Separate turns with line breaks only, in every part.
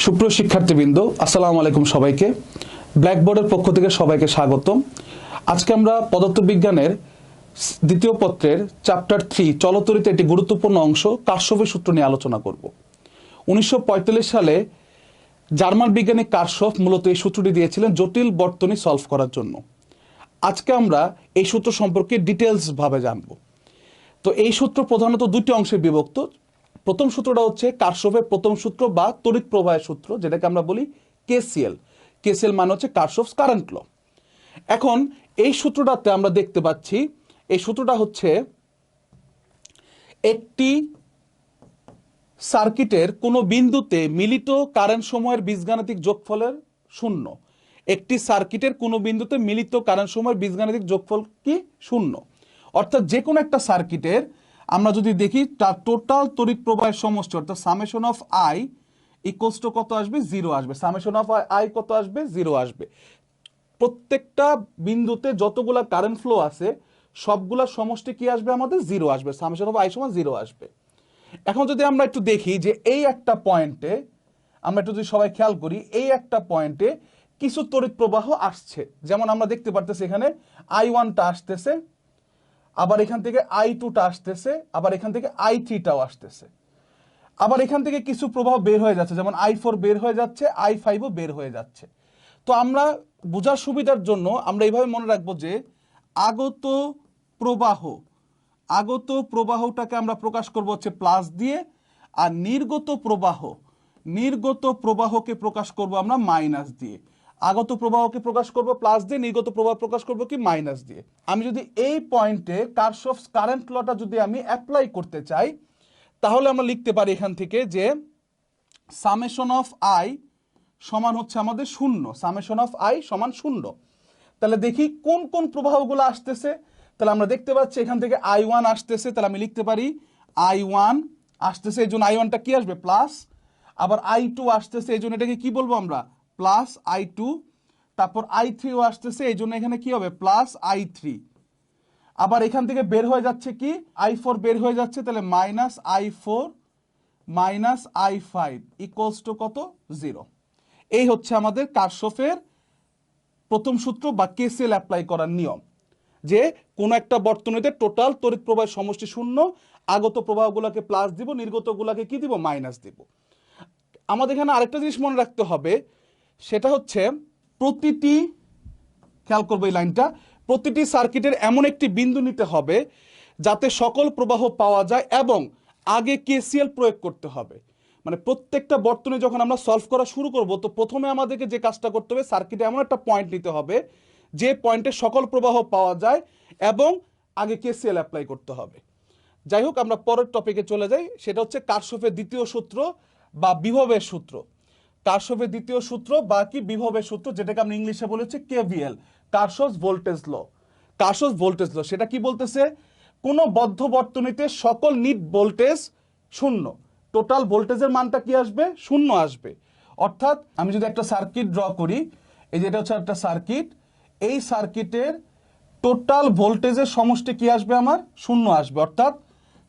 সুপ্রিয় শিক্ষার্থীবৃন্দ, আসসালামু আলাইকুম সবাইকে। ব্ল্যাকবোর্ডের পক্ষ থেকে সবাইকে স্বাগতম। আজকে আমরা পদার্থবিজ্ঞানের দ্বিতীয় পত্রের চ্যাপ্টার 3 চলতরিতে একটি গুরুত্বপূর্ণ অংশ কার্শফের সূত্র নিয়ে আলোচনা করব। 1945 সালে জার্মান বিজ্ঞানী কার্শফ মূলত এই সূত্রটি দিয়েছিলেন জটিল বর্তনী সলভ করার জন্য। আজকে আমরা এই সূত্র সম্পর্কে ডিটেলস ভাবে জানব। তো এই সূত্র প্রধানত দুটি অংশে বিভক্ত। প্রথম সূত্রটা হচ্ছে কার্শফের প্রথম সূত্র বা তড়িৎ প্রবাহের সূত্র, যেটাকে আমরা বলি কেসিএল। কেসিএল মানে হচ্ছে কার্শফস কারেন্ট ল। এখন এই সূত্রটাতে আমরা দেখতে পাচ্ছি, এই সূত্রটা হচ্ছে একটি সার্কিটের কোনো বিন্দুতে মিলিত কারেন্ট সময়ের বীজগাণিতিক যোগফলের শূন্য। একটি সার্কিটের কোনো বিন্দুতে মিলিত কারেন্ট সময়ের বীজগাণিতিক যোগফল কি? শূন্য। অর্থাৎ যে কোনো একটা সার্কিটের আমরা যদি দেখি তার টোটাল তড়িৎ প্রবাহের সমষ্টি অর্থাৎ summation of I equals to কত আসবে? 0 আসবে। সামেশন অফ আই কত আসবে? 0 আসবে। প্রত্যেকটা বিন্দুতে যতগুলা কারেন্ট ফ্লো আছে সবগুলা সমষ্টি কি আসবে? আমাদের 0 আসবে। সামেশন অফ আই সমান 0 আসবে। এখন যদি আমরা একটু দেখি যে এই একটা পয়েন্টে, আমরা একটু যদি সবাই খেয়াল করি, এই একটা পয়েন্টে কিছু তড়িৎ প্রবাহ আসছে। যেমন আমরা দেখতে পারতেছি এখানে I1টা আসতেছে, আবার এখান থেকে I2টা আসতেছে, আবার এখান থেকে I3টাও আসতেছে, আবার এখান থেকে কিছু প্রবাহ বের হয়ে যাচ্ছে, যেমন I4 বের হয়ে যাচ্ছে, I5ও বের হয়ে যাচ্ছে। তো আমরা বোঝার সুবিধার জন্য আমরা এইভাবে মনে রাখবো যে আগত প্রবাহটাকে আমরা প্রকাশ করব হচ্ছে প্লাস দিয়ে, আর নির্গত প্রবাহকে প্রকাশ করব আমরা মাইনাস দিয়ে। আগত প্রবাহকে প্রকাশ করব প্লাস দিয়ে, নির্গত প্রবাহ প্রকাশ করব কি? মাইনাস দিয়ে। আমি যদি এই পয়েন্টে কার্শফস কারেন্ট লটা যদি আমি অ্যাপ্লাই করতে চাই, তাহলে আমরা লিখতে পারি এখান থেকে যে সামেশন অফ আই সমান হচ্ছে আমাদের 0। সামেশন অফ আই সমান 0। তাহলে দেখি কোন কোন প্রবাহগুলো আসতেছে। তাহলে আমরা দেখতে পাচ্ছি এখান থেকে I1 আসতেছে, তাহলে আমি লিখতে পারি I1 আসতেছে, এই জন্য I1টা কি আসবে? প্লাস। আবার I2 আসতেছে, এই জন্য এটাকে কি বলবো আমরা? Plus I2। তারপর I3ও আসতেছে, এই জন্য এখানে কি হবে? Plus I3। আবার এখান থেকে বের হয়ে যাচ্ছে কি? I4 বের হয়ে যাচ্ছে, তাহলে minus I4 minus I5 equals to কত? 0। এই হচ্ছে আমাদের কার্শফের প্রথম সূত্র বা কেসিএল অ্যাপ্লাই করার নিয়ম, যে কোনো একটা বর্তনীতে টোটাল তড়িৎ প্রবাহের সমষ্টি 0, আগত প্রবাহগুলোকে প্লাস দিব, নির্গতগুলোকে কি দিব? মাইনাস দিব। আমাদের এখানে আরেকটা জিনিস মনে রাখতে হবে, সেটা হচ্ছে প্রতিটি, খেয়াল করবো এই লাইনটা, প্রতিটি সার্কিটের এমন একটি বিন্দু নিতে হবে যাতে সকল প্রবাহ পাওয়া যায় এবং আগে কেসিএল প্রয়োগ করতে হবে। মানে প্রত্যেকটা বর্তনী যখন আমরা সলভ করা শুরু করব, তো প্রথমে আমাদেরকে যে কাজটা করতে হবে, সার্কিটে এমন একটা পয়েন্ট নিতে হবে যে পয়েন্টে সকল প্রবাহ পাওয়া যায় এবং আগে কেসিএল অ্যাপ্লাই করতে হবে। যাই হোক, আমরা পরের টপিকে চলে যাই। সেটা হচ্ছে কার্শফের দ্বিতীয় সূত্র বা বিভবের সূত্র। কার্শফের দ্বিতীয় সূত্র বা কি বিভবের সূত্র, যেটাকে আমরা ইংলিশে বলেছি KVL, Kirchhoff's voltage law. Kirchhoff's voltage law সেটা কি বলতেছে? কোনো বদ্ধ বর্তনীতে সকল নিট ভোল্টেজ 0, টোটাল ভোল্টেজের মানটা কি আসবে? 0 আসবে। অর্থাৎ আমি যদি একটা সার্কিট ড্র করি, এই যে এটা হচ্ছে একটা সার্কিট, এই সার্কিটের টোটাল ভোল্টেজের সমষ্টি কি আসবে? আমার 0 আসবে। অর্থাৎ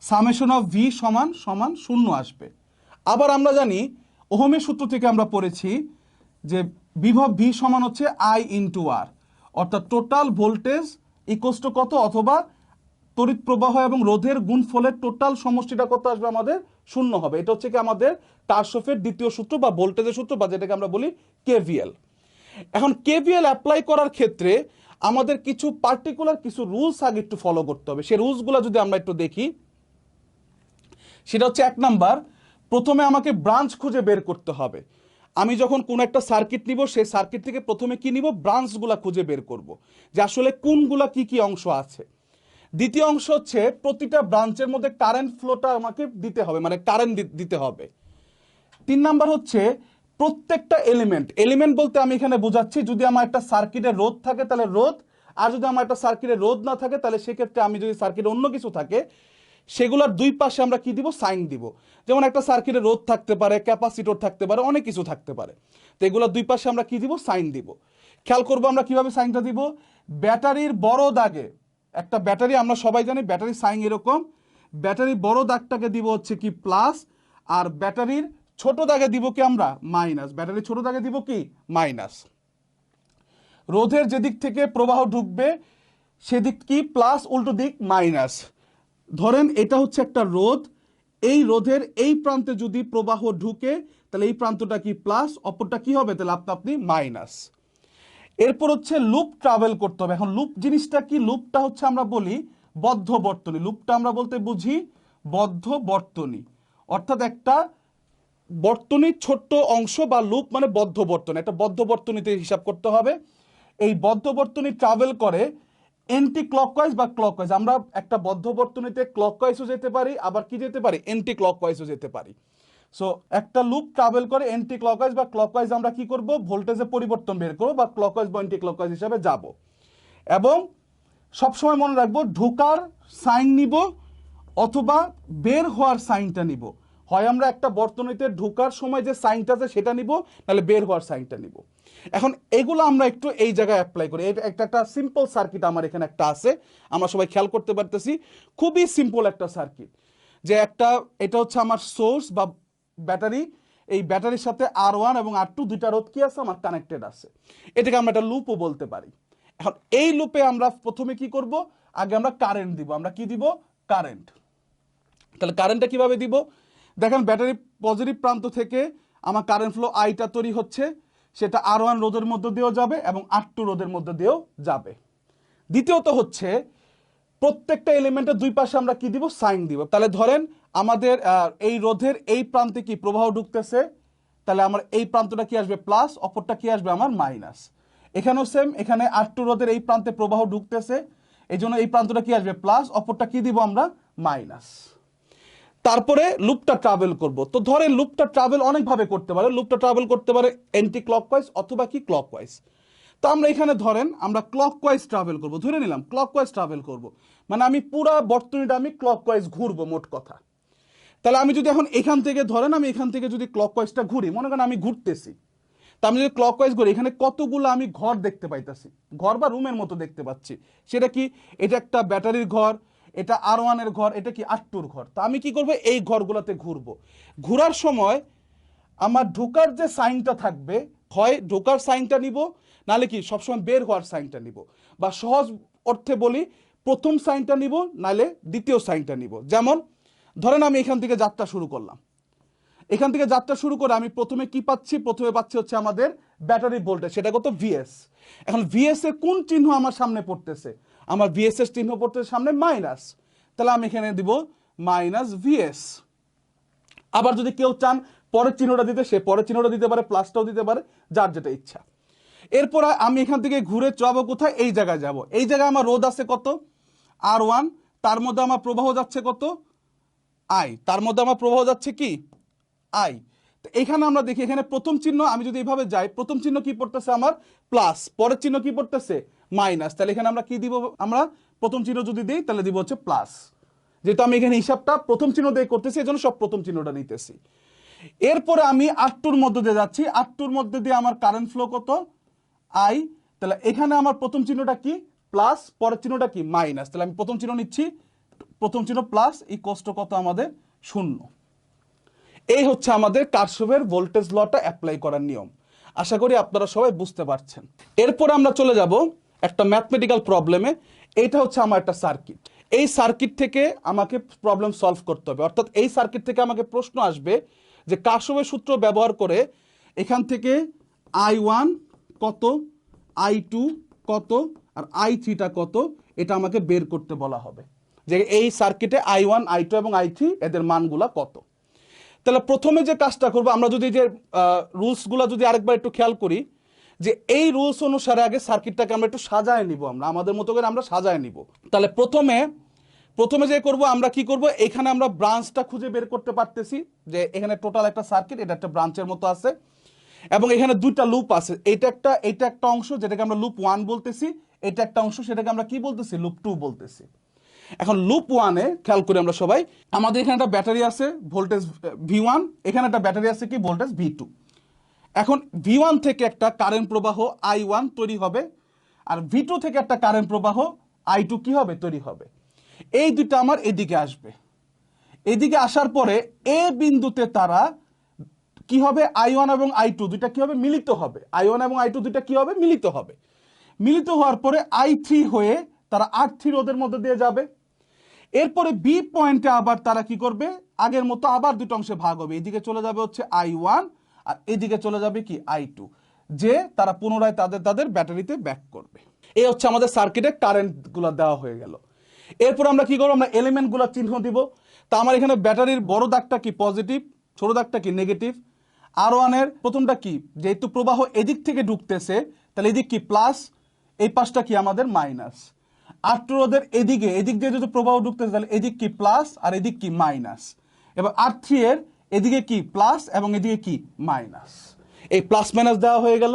সামেশন অফ ভি সমান 0 আসবে। আবার আমরা জানি ওহমের সূত্র থেকে আমরা পড়েছি যে বিভব ভি সমান হচ্ছে আই ইন্টু আর, অর্থাৎ টোটাল ভোল্টেজ ইকুয়ালস টু কত? অথবা তড়িৎ প্রবাহ এবং রোধের গুণফলের টোটাল সমষ্টিটা কত আসবে? আমাদের 0 হবে। এটা হচ্ছে কি আমাদের কার্শফের দ্বিতীয় সূত্র বা ভোল্টেজের সূত্র, বা যেটাকে আমরা বলি কেভিএল। এখন কেভিএল অ্যাপ্লাই করার ক্ষেত্রে আমাদের কিছু পার্টিকুলার কিছু রুলস আগে একটু ফলো করতে হবে। সেই রুলসগুলো যদি আমরা একটু দেখি, সেটা হচ্ছে 1 নাম্বার, প্রথমে আমাকে ব্রাঞ্চ খুঁজে বের করতে হবে। আমি যখন কোনো একটা সার্কিট নিব, সেই সার্কিট থেকে প্রথমে কি নিব? ব্রাঞ্চগুলা খুঁজে বের করব, যে আসলে কোনগুলা কি কি অংশ আছে। দ্বিতীয় অংশ হচ্ছে প্রতিটা ব্রাঞ্চের মধ্যে কারেন্ট ফ্লোটা আমাকে দিতে হবে, মানে কারেন্ট দিতে হবে। 3 নাম্বার হচ্ছে প্রত্যেকটা এলিমেন্ট বলতে আমি এখানে বোঝাচ্ছি, যদি আমার একটা সার্কিটে রোধ থাকে তাহলে রোধ, আর যদি আমার একটা সার্কিটে রোধ না থাকে তাহলে সেক্ষেত্রে আমি যদি সার্কিটে অন্য কিছু থাকে সেগুলোর দুই পাশে আমরা কি দিব? সাইন দিব। যেমন একটা সার্কিটে রোধ থাকতে পারে, ক্যাপাসিটর থাকতে পারে, অনেক কিছু থাকতে পারে। তো এগুলোর দুই পাশে আমরা কি দিব? সাইন দিব। খেয়াল করবো আমরা কিভাবে সাইনটা দিব। ব্যাটারির বড় দাগে, একটা ব্যাটারি আমরা সবাই জানি ব্যাটারির সাইন এরকম, ব্যাটারির বড় দাগটাকে দিব হচ্ছে কি প্লাস, আর ব্যাটারির ছোট দাগে দিব কি আমরা মাইনাস, ব্যাটারি ছোট দাগে দিব কি মাইনাস। রোধের যেদিক থেকে প্রবাহ ঢুকবে সেদিক কি প্লাস, উল্টো দিক মাইনাস। ধরেন এটা হচ্ছে একটা রোধ, এই রোধের এই প্রান্তে যদি প্রবাহ ঢুকে তাহলে এই প্রান্তটা কি প্লাস, অপরটা কি হবে তাহলে আপনি মাইনাস। এরপর হচ্ছে লুপ ট্রাভেল করতে হবে। এখন লুপ জিনিসটা কি, লুপটা হচ্ছে আমরা বলি বদ্ধ বর্তনী। লুপটা আমরা বলতে বুঝি বদ্ধ বর্তনী, অর্থাৎ একটা বর্তনীর ছোট্ট অংশ বা লুপ মানে বদ্ধ বর্তনী, একটা বদ্ধ বর্তনীতে হিসাব করতে হবে। এই বদ্ধ বর্তনী ট্রাভেল করে এন্টি ক্লকওয়াইজ বা ক্লকওয়াইজ। আমরা একটা বদ্ধ বর্তনীতে ক্লকওয়াইজও যেতে পারি, আবার কি যেতে পারি এন্টি ক্লকওয়াইজও যেতে পারি। সো একটা লুপ ট্রাভেল করে এন্টি ক্লকওয়াইজ বা ক্লকওয়াইজ, আমরা কি করব ভোল্টেজে পরিবর্তন বের করব বা ক্লকওয়াইজ বা এন্টি ক্লকওয়াইজ হিসাবে যাব। এবং সবসময় মনে রাখবো ঢোকার সাইন নিব অথবা বের হওয়ার সাইনটা নিব। হয় আমরা একটা বর্তনীতে ঢোকার সময় যে সাইনটা আছে সেটা নিব, নাহলে বের হওয়ার সাইনটা নিব। এখন এগুলো আমরা একটু এই জায়গায় অ্যাপ্লাই করি। এটা একটা সিম্পল সার্কিট আমার এখানে একটা আছে, আমরা সবাই খেয়াল করতে পারতেছি, খুবই সিম্পল একটা সার্কিট। যে একটা এটা হচ্ছে আমার সোর্স বা ব্যাটারি, এই ব্যাটারির সাথে R1 এবং R2 দুইটা রোধ কি আছে আমার কানেক্টেড আছে, এটাকে আমরা একটা লুপও বলতে পারি। এখন এই লুপে আমরা প্রথমে কি করব, আগে আমরা কারেন্ট দিব। আমরা কি দিব কারেন্ট। তাহলে কারেন্টটা কিভাবে দিব, দেখেন ব্যাটারি পজিটিভ প্রান্ত থেকে আমার কারেন্ট ফ্লো আইটা তৈরি হচ্ছে, সেটা R1 রোধের মধ্যে দিয়েও যাবে এবং R2 রোধের মধ্যে দিয়েও যাবে। দ্বিতীয়ত হচ্ছে প্রত্যেকটা এলিমেন্টের দুই পাশে আমরা কি দিব সাইন দিব। তাহলে ধরেন আমাদের এই রোধের এই প্রান্তে কি প্রবাহ ঢুকতেছে, তাহলে আমার এই প্রান্তটা কি আসবে প্লাস, অপরটা কি আসবে আমার মাইনাস। এখানেও সেম, এখানে R2 রোধের এই প্রান্তে প্রবাহ ঢুকতেছে, এই জন্য এই প্রান্তটা কি আসবে প্লাস, অপরটা কি দিব আমরা মাইনাস। তারপরে লুপটা ট্রাভেল করব। তো ধরেন লুপটা ট্রাভেল অনেকভাবে করতে পারে, লুপটা ট্রাভেল করতে পারে এন্টি ক্লকওয়াইজ অথবা কি ক্লকওয়াইজ। তো আমরা এখানে ধরেন আমরা ক্লকওয়াইজ ট্রাভেল করব, ধরে নিলাম ক্লকওয়াইজ ট্রাভেল করব, মানে আমি পুরা বর্তনীটা আমি ক্লকওয়াইজ ঘুরবো মোট কথা। তাহলে আমি যদি এখন এখান থেকে ধরেন আমি এখান থেকে যদি ক্লকওয়াইজটা ঘুরি, মনে করেন আমি ঘুরতেছি, তা আমি যদি ক্লকওয়াইজ ঘুরি এখানে কতগুলো আমি ঘর দেখতে পাইতেছি, ঘর বা রুমের মতো দেখতে পাচ্ছি। সেটা কি, এটা একটা ব্যাটারির ঘর, এটা R1 এর ঘর, এটা কি R2 ঘর। তা আমি কি করব এই ঘরগুলোতে ঘুরবো। ঘোরার সময় আমার ঢোকার যে সাইনটা থাকবে, হয় ঢোকার সাইনটা নিব, নাহলে কি সবসময় বের হওয়ার সাইনটা নিব, বা সহজ অর্থে বলি প্রথম সাইনটা নিব নাহলে দ্বিতীয় সাইনটা নিব। যেমন ধরেন আমি এখান থেকে যাত্রা শুরু করলাম, এখান থেকে যাত্রা শুরু করে আমি প্রথমে কি পাচ্ছি, প্রথমে পাচ্ছি হচ্ছে আমাদের ব্যাটারি ভোল্টেজ, সেটা কত ভিএস। এখন ভিএস এর কোন চিহ্ন আমার সামনে পড়তেছে, আমার ভিএস এর চিহ্ন পড়তেছে সামনে মাইনাস, তাহলে আমি এখানে দিব মাইনাস ভিএস। আবার যদি কেউ চান পরের চিহ্নটা দিতে, সে পরের চিহ্নটা দিতে পারে, প্লাসটাও দিতে পারে, যার যেটা ইচ্ছা। এরপর আমি এখান থেকে ঘুরে যাবো কোথায়, এই জায়গায় যাব। এই জায়গায় আমার রোধ আছে কত R1, তার মধ্যে আমার প্রবাহ যাচ্ছে কত I, তার মধ্যে আমার প্রবাহ যাচ্ছে কি I। তো এখানে আমরা দেখি এখানে প্রথম চিহ্ন আমি যদি এইভাবে যাই, প্রথম চিহ্ন কি পড়তেছে আমার প্লাস, পরের চিহ্ন কি পড়তেছে মাইনাস। তাহলে এখানে আমরা কি দিব, আমরা প্রথম চিহ্ন যদি দিই তাহলে দিব হচ্ছে প্লাস। যেহেতু আমি এখানে হিসাবটা প্রথম চিহ্ন দিয়ে করতেছি, এই জন্য সব প্রথম চিহ্নটা নিতেছি। এরপরে আমি R2 মধ্যে দিয়ে যাচ্ছি, R2 মধ্যে দিয়ে আমার কারেন্ট ফ্লো কত I। তাহলে এখানে আমার প্রথম চিহ্নটা কি প্লাস, পরের চিহ্নটা কি মাইনাস। তাহলে আমি প্রথম চিহ্ন নিচ্ছি, প্রথম চিহ্ন প্লাস, এই কষ্ট কত আমাদের 0। এই হচ্ছে আমাদের কারশফের ভোল্টেজ লটা অ্যাপ্লাই করার নিয়ম। আশা করি আপনারা সবাই বুঝতে পারছেন। এরপর আমরা চলে যাব একটা ম্যাথমেটিক্যাল প্রবলেমে। এইটা হচ্ছে আমার একটা সার্কিট, এই সার্কিট থেকে আমাকে প্রবলেম সলভ করতে হবে, অর্থাৎ এই সার্কিট থেকে আমাকে প্রশ্ন আসবে যে কারশফের সূত্র ব্যবহার করে এখান থেকে I1 কত, I2 কত আর I3টা কত, এটা আমাকে বের করতে বলা হবে যে এই সার্কিটে I1 I2 এবং I3 এদের মানগুলা কত। তাহলে প্রথমে যে কাজটা করবো, আমরা যদি যে রুলসগুলো যদি আরেকবার একটু খেয়াল করি, যে এই রুলস অনুসারে আগে সার্কিটটাকে আমরা একটু সাজায় নিব, আমরা আমাদের মতো করে আমরা সাজায় নিব। তাহলে প্রথমে যে করব, আমরা কি করব, এখানে আমরা ব্রাঞ্চটা খুঁজে বের করতে পারতেছি যে এখানে টোটাল একটা সার্কিট, এটা একটা ব্রাঞ্চের মতো আছে এবং এখানে দুইটা লুপ আছে। এটা একটা অংশ যেটাকে আমরা লুপ 1 বলতেছি, এটা একটা অংশ সেটাকে আমরা কি বলতেছি লুপ 2 বলতেছি। এখন লুপ 1-এ খেয়াল করি আমরা সবাই, আমাদের এখানে একটা ব্যাটারি আছে ভোল্টেজ V1, এখানে একটা ব্যাটারি আছে কি ভোল্টেজ V2। এখন V1 থেকে একটা কারেন্ট প্রবাহ I1 তৈরি হবে, আর V2 থেকে একটা কারেন্ট প্রবাহ I2 কি হবে তৈরি হবে। এই দুটো আমার এদিকে আসবে, এদিকে আসার পরে এ বিন্দুতে তারা কি হবে, I1 এবং I2 দুইটা কি হবে, মিলিত হবে। I1 এবং I2 দুইটা কি হবে, মিলিত হবে। মিলিত হওয়ার পরে I3 হয়ে তারা R3 রোধের মধ্যে দিয়ে যাবে। এরপরে বি পয়েন্টে আবার তারা কি করবে, আগের মতো আবার দুটো অংশে ভাগ হবে। এদিকে চলে যাবে হচ্ছে I1 আর এদিকে চলে যাবে কি I2, যে তারা পুনরায় তাদের তাদের ব্যাটারিতে ব্যাক করবে। এই হচ্ছে আমাদের সার্কিটে কারেন্টগুলো দেওয়া হয়ে গেল। এরপর আমরা কি করব, আমরা এলিমেন্টগুলো চিহ্ন দিব। তা আমার এখানে ব্যাটারির বড় দাগটা কি পজিটিভ, ছোট দাগটা কি নেগেটিভ। R1 এর প্রথমটা কি, যেহেতু প্রবাহ এদিক থেকে ঢুকতেছে তাহলে এদিক কি প্লাস, এই পাশটা কি আমাদের মাইনাস। R2 রোধের এদিকে, এদিক দিয়ে যদি প্রবাহ ঢুকতেছে তাহলে এদিক কি প্লাস আর এদিক কি মাইনাস। এবার R3 এর এদিকে কি প্লাস এবং এদিকে কি মাইনাস। এই প্লাস মাইনাস দেওয়া হয়ে গেল।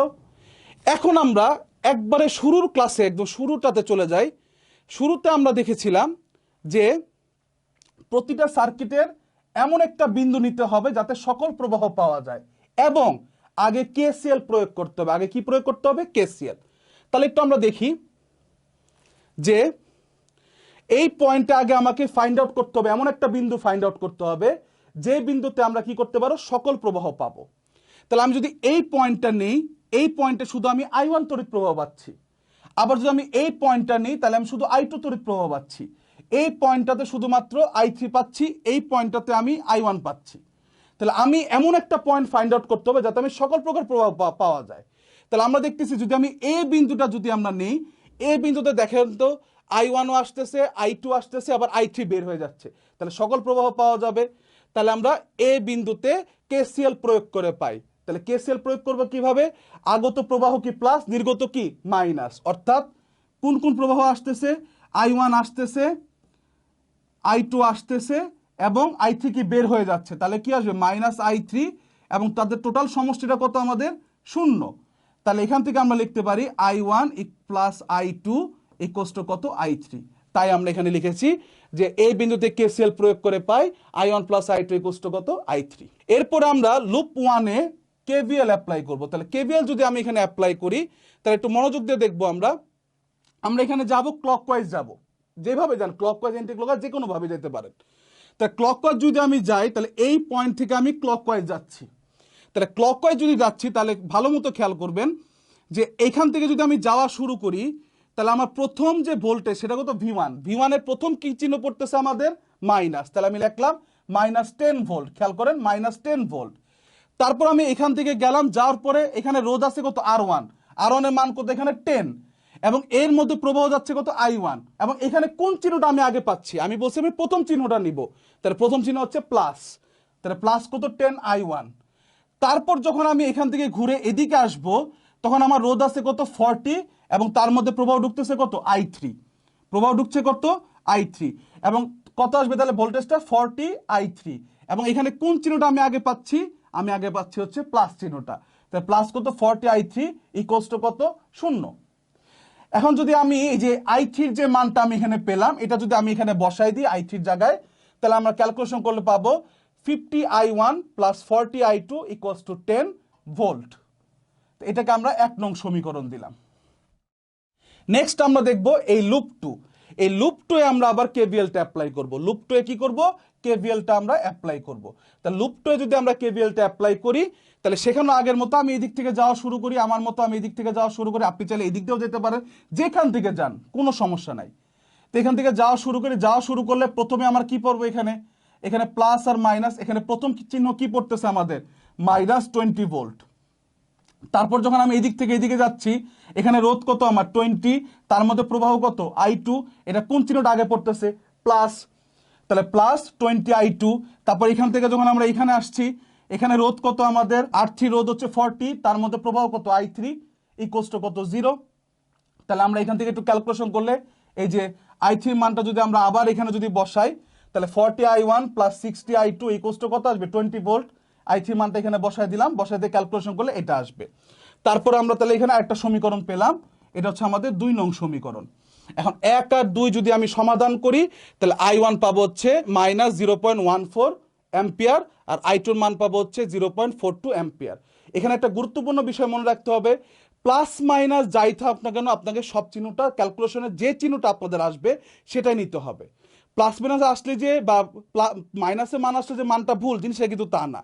এখন আমরা একবারে শুরুর ক্লাসে, একদম শুরুটাতে চলে যাই। শুরুতে আমরা দেখেছিলাম যে প্রতিটা সার্কিটের এমন একটা বিন্দু নিতে হবে যাতে সকল প্রবাহ পাওয়া যায়, এবং আগে কেসিএল প্রয়োগ করতে হবে। আগে কি প্রয়োগ করতে হবে, কেসিএল। তাহলে একটু আমরা দেখি যে এই পয়েন্টে আগে আমাকে ফাইন্ড আউট করতে হবে, এমন একটা বিন্দু ফাইন্ড আউট করতে হবে যে বিন্দুতে আমরা কি করতে পারো, সকল প্রবাহ পাবো। তাহলে আমি যদি এই পয়েন্টটা নেই, এই পয়েন্টে শুধু আমি I1 তড়িৎ প্রবাহ পাচ্ছি। আবার যদি আমি এই পয়েন্টটা নিই তাহলে আমি শুধু I2 তড়িৎ প্রবাহ পাচ্ছি। এই পয়েন্টটাতে শুধুমাত্র I3 পাচ্ছি, এই পয়েন্টটাতে আমি I1 পাচ্ছি। তাহলে আমি এমন একটা পয়েন্ট ফাইন্ড আউট করতে হবে যাতে আমি সকল প্রকার প্রবাহ পাওয়া যায়। তাহলে আমরা দেখতেছি যদি আমি এই বিন্দুটা যদি আমরা নেই, এই বিন্দুতে দেখেন তো I1ও আসতেছে, I2 আসতেছে, আবার I3 বের হয়ে যাচ্ছে, তাহলে সকল প্রবাহ পাওয়া যাবে। তাহলে আমরা এই বিন্দুতে কেসিএল প্রয়োগ করে পাই। তাহলে কেসিএল প্রয়োগ করবো কিভাবে, আগত প্রবাহ কি প্লাস, নির্গত কি মাইনাস। অর্থাৎ কোন কোন প্রবাহ আসতেছে, I1 আসতেছে, I2 আসতেছে এবং I3 কি বের হয়ে যাচ্ছে, তাহলে কি আসবে মাইনাস I3, এবং তাদের টোটাল সমষ্টিটা কত আমাদের, 0। তাহলে এখান থেকে আমরা লিখতে পারি I1 plus I2 equals to কত, I3। তাই আমরা এখানে লিখেছি যে এই বিন্দুতে কেসিএল প্রয়োগ করে পাই I1 plus I2 equals to কত, I3। এরপর আমরা লুপ 1-এ কেভিএল অ্যাপ্লাই করব। তাহলে কেভিএল যদি আমি এখানে অ্যাপ্লাই করি তাহলে একটু মনোযোগ দিয়ে দেখবো। আমরা এখানে যাব ক্লকওয়াইজ যাব, যেভাবে যান ক্লকওয়াইজ এন্টি ক্লকওয়াইজ যে কোনো ভাবে যেতে পারেন। তাহলে ক্লকওয়াইজ যদি আমি যাই তাহলে এই পয়েন্ট থেকে আমি ক্লকওয়াইজ যাচ্ছি। তাহলে ক্লকওয়াইজ যদি যাচ্ছি তাহলে ভালো মতো খেয়াল করবেন যে এইখান থেকে যদি আমি যাওয়া শুরু করি তাহলে আমার প্রথম যে ভোল্টেজ সেটা কত, V1। V1 এর প্রথম কি চিহ্ন পড়তেছে আমাদের, মাইনাস। তাহলে আমি লিখলাম -10 ভোল্ট। খেয়াল করেন -10 ভোল্ট। তারপর আমি এখান থেকে গেলাম, যাওয়ার পরে এখানে রোধ আছে কত, R1। R1 এর মান কত, এখানে 10, এবং এর মধ্যে প্রবাহ যাচ্ছে কত, I1। এবং এখানে কোন চিহ্নটা আমি আগে পাচ্ছি, আমি বলছি আমি প্রথম চিহ্নটা নিব। তাহলে প্রথম চিহ্ন হচ্ছে প্লাস। তাহলে প্লাস কত, 10 I1। তারপর যখন আমি এখান থেকে ঘুরে এদিকে আসব তখন আমার রোধ আছে কত, 40, এবং তার মধ্যে প্রবাহ ঢুকতেছে কত, I3। প্রবাহ ঢুকছে কত, I3, এবং কত আসবে তাহলে ভোল্টেজটা 40 I3। এবং এখানে কোন চিহ্নটা আমি আগে পাচ্ছি, আমি আগে পাচ্ছি হচ্ছে প্লাস চিহ্নটা। তাহলে প্লাস কত, 40 I3 ইকুয়ালস টু কত, 0। এখন যদি আমি এই যে I3 যে মানটা আমি এখানে পেলাম এটা যদি আমি এখানে বসাই দিই I3 জায়গায়, তাহলে আমরা ক্যালকুলেশন করলে পাবো 50 I1 plus 40 I2 equals to 10 volt. এটাকে আমরা 1 নং সমীকরণ দিলাম। নেক্সট আমরা দেখব এই লুপ 2। এই লুপ 2 এ আমরা আবার কেভিএলটা অ্যাপ্লাই করব। লুপ 2 এ কি করব, কেভিএলটা আমরা অ্যাপ্লাই করব। তাহলে লুপ 2 এ যদি আমরা কেভিএলটা অ্যাপ্লাই করি তাহলে সেখানে আগের মতো আমি এই দিক থেকে যাওয়া শুরু করি, আমার মতো আমি এই দিক থেকে যাওয়া শুরু করি। আপনি চাইলে এই দিক দিয়েও যেতে পারেন, যেখান থেকে যান কোনো সমস্যা নাই। তো এখান থেকে যাওয়া শুরু করি, যাওয়া শুরু করলে প্রথমে আমার কি পড়বো, এখানে প্লাস আর মাইনাস। এখানে প্রথম চিহ্ন কি পড়তেছে আমাদের, -20 ভোল্ট। তারপর যখন আমি এদিক থেকে এদিকে যাচ্ছি এখানে রোধ কত আমার 20, তার মধ্যে প্রবাহ কত, I2। এটা কোন চিহ্নটা আগে পড়তেছে, প্লাস। তাহলে প্লাস 20 I2। তারপর এখান থেকে যখন আমরা এখানে আসছি এখানে রোধ কত আমাদের, R3 রোধ হচ্ছে 40, তার মধ্যে প্রবাহ কত, I3 ইকুয়ালস টু কত, 0। তাহলে আমরা এখান থেকে একটু ক্যালকুলেশন করলে এই যে I3 মানটা যদি আমরা আবার এখানে যদি বসাই তাহলে 40 I1 plus 60 I2 equals to কত আসবে, 20 ভোল্ট। I3 মানটা এখানে বসাই দিলাম, বসাই দিয়ে ক্যালকুলেশন করলে এটা আসবে। তারপর আমরা তাহলে এখানে একটা সমীকরণ পেলাম, এটা হচ্ছে আমাদের 2 নং সমীকরণ। এখন 1 আর 2 যদি আমি সমাধান করি তাহলে I1 পাবো হচ্ছে -0.14 অ্যাম্পিয়ার, আর I2 এর মান পাবো হচ্ছে 0.42 অ্যাম্পিয়ার। এখানে একটা গুরুত্বপূর্ণ বিষয় মনে রাখতে হবে, প্লাস মাইনাস যাই থাক না কেন আপনাকে সব চিহ্নটা ক্যালকুলেশনে যে চিহ্নটা আপনাদের আসবে সেটাই নিতে হবে। প্লাস মাইনাস আসলে যে বা মাইনাসে মান আসলে যে মানটা ভুল জিনিস, সেটা কিন্তু তা না।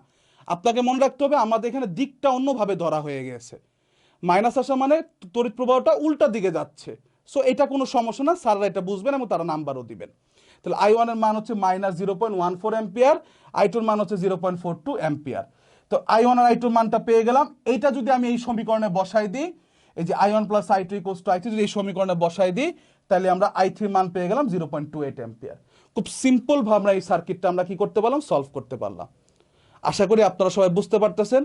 আপনাকে মনে রাখতে হবে আমাদের এখানে দিকটা অন্যভাবে ধরা হয়ে গেছে, মাইনাস আসা মানে তড়িৎ প্রবাহটা উল্টা দিকে যাচ্ছে। সো এটা কোনো সমস্যা না, স্যাররা এটা বুঝবেন এবং তারা নাম্বারও দিবেন। তাহলে I1 এর মান হচ্ছে -0.14 অ্যাম্পিয়ার, I2 এর মান হচ্ছে 0.42 অ্যাম্পিয়ার। তো I1 আর I2 এর মানটা পেয়ে গেলাম। এইটা যদি আমি এই সমীকরণে বসাই দিই, এই যে I1 + I2 = I3 যদি এই সমীকরণে বসাই দিই, তাহলে আমরা I3 মান পেয়ে গেলাম 0.28 অ্যাম্পিয়ার। খুব সিম্পল ভাবে আমরা এই সার্কিটটা আমরা কি করতে পারলাম, সলভ করতে পারলাম। আশা করি আপনারা সবাই বুঝতে পারতেছেন।